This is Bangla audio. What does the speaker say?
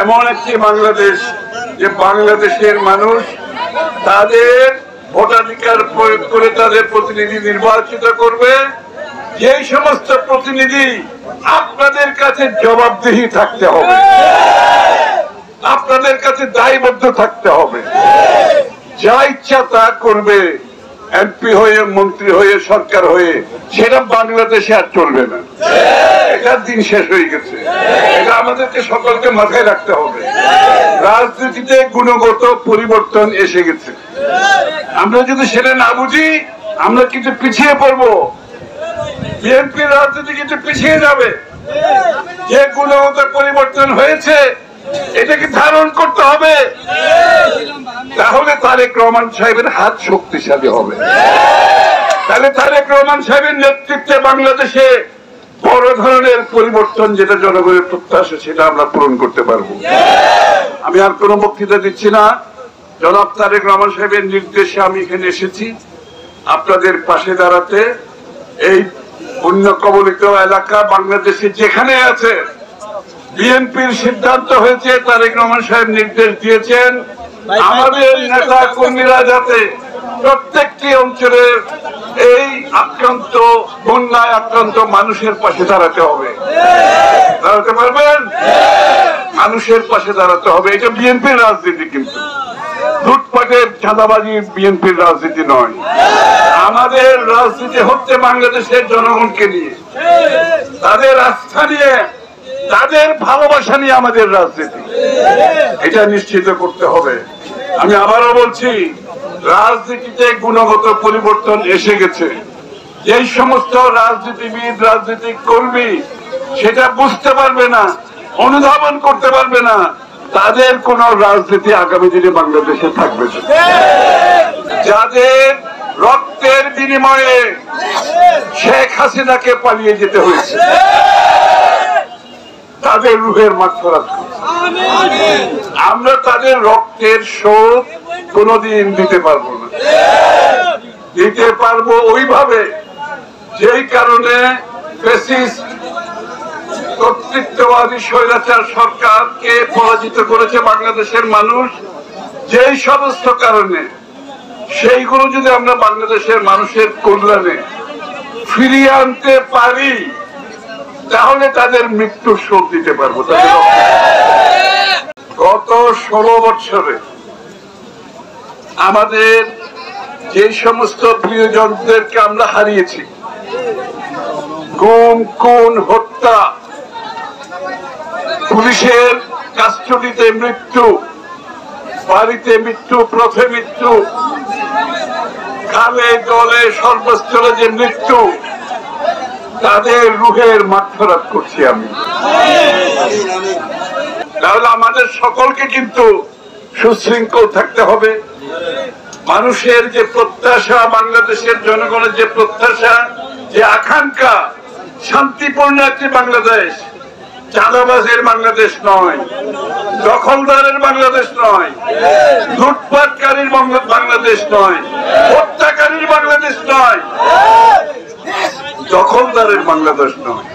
এমন একটি বাংলাদেশ যে বাংলাদেশের মানুষ তাদের ভোটাধিকার প্রয়োগ করে তাদের প্রতিনিধি নির্বাচিত করবে, যে সমস্ত প্রতিনিধি আপনাদের কাছে জবাবদিহি থাকতে হবে, আপনাদের কাছে দায়বদ্ধ থাকতে হবে। যা ইচ্ছা তা করবে এমপি হয়ে, মন্ত্রী হয়ে, সরকার হয়ে, সেটা বাংলাদেশে আর চলবে না। এটার দিন শেষ হয়ে গেছে। এটা আমাদেরকে সকলকে মাথায় রাখতে হবে। রাজনীতিতে গুণগত পরিবর্তন এসে গেছে। আমরা যদি সেটা না বুঝি আমরা কিন্তু পিছিয়ে পড়বো। বিএনপির রাজনীতি কিন্তু পিছিয়ে যাবে। যে গুণগত পরিবর্তন হয়েছে এটাকে ধারণ করতে হবে, তাহলে তারেক রহমান সাহেবের হাত শক্তিশালী হবে। তাহলে তারেক রহমান সাহেবের নেতৃত্বে বাংলাদেশে বড় ধরনের পরিবর্তন, যেটা জনগণের প্রত্যাশা, সেটা আমরা পূরণ করতে পারবো। আমি আর কোনো বক্তৃতা দিচ্ছি না। জনাব তারেক রহমান সাহেবের নির্দেশে আমি এখানে এসেছি আপনাদের পাশে দাঁড়াতে। এই বন্যা কবলিত এলাকা বাংলাদেশে যেখানে আছে, বিএনপির সিদ্ধান্ত হয়েছে, তারেক রহমান সাহেব নির্দেশ দিয়েছেন আমাদের নেতা কর্মীরা যাতে প্রত্যেকটি অঞ্চলের এই আক্রান্ত, বন্যায় আক্রান্ত মানুষের পাশে দাঁড়াতে হবে। দাঁড়াতে পারবেন? মানুষের পাশে দাঁড়াতে হবে। এটা বিএনপির রাজনীতি, কিন্তু লুটপাটের, চাঁদাবাজি বিএনপির রাজনীতি নয়। আমাদের রাজনীতি হচ্ছে বাংলাদেশের জনগণকে নিয়ে, তাদের আস্থা নিয়ে, তাদের ভালোবাসা নিয়ে আমাদের রাজনীতি। এটা নিশ্চিত করতে হবে। আমি আবারও বলছি, রাজনীতিতে গুণগত পরিবর্তন এসে গেছে। যেই সমস্ত রাজনীতিবিদ, রাজনৈতিক কর্মী সেটা বুঝতে পারবে না, অনুধাবন করতে পারবে না, তাদের কোন রাজনীতি আগামী দিনে বাংলাদেশে থাকবে না। যাদের রক্তের বিনিময়ে শেখ হাসিনাকে পালিয়ে যেতে হয়েছে, তাদের রুহের মাগফিরাত করছি। আমরা তাদের রক্তের শোধ কোনদিন দিতে পারবো না। দিতে পারবো ওইভাবে যেই কারণে ফ্যাসিস্ট কর্তৃত্ববাদী স্বৈরাচার সরকারকে পরাজিত করেছে বাংলাদেশের মানুষ। যেই সমস্ত কারণে, সেইগুলো যদি আমরা বাংলাদেশের মানুষের কল্যাণে ফিরিয়ে আনতে পারি, তাহলে তাদের মৃত্যুর শোধ দিতে পারবো। গত 16 বছরে আমাদের যে সমস্ত প্রিয়জনদেরকে আমরা হারিয়েছি, গুম, খুন, হত্যা, পুলিশের কাস্টডিতে মৃত্যু, বাড়িতে মৃত্যু, পথে মৃত্যু, খালে জলে সর্বস্থলে যে মৃত্যু, তাদের রুহের মাগফিরাত করছি আমি। তাহলে আমাদের সকলকে কিন্তু সুশৃঙ্খল থাকতে হবে। মানুষের যে প্রত্যাশা, বাংলাদেশের জনগণের যে প্রত্যাশা, যে আকাঙ্ক্ষা, শান্তিপূর্ণ একটি বাংলাদেশ, চাঁদাবাজের বাংলাদেশ নয়, দখলদারের বাংলাদেশ নয়, লুটপাটকারীর বাংলাদেশ নয়, হত্যাকারীর বাংলাদেশ নয়, দখলদারের বাংলাদেশ নয়।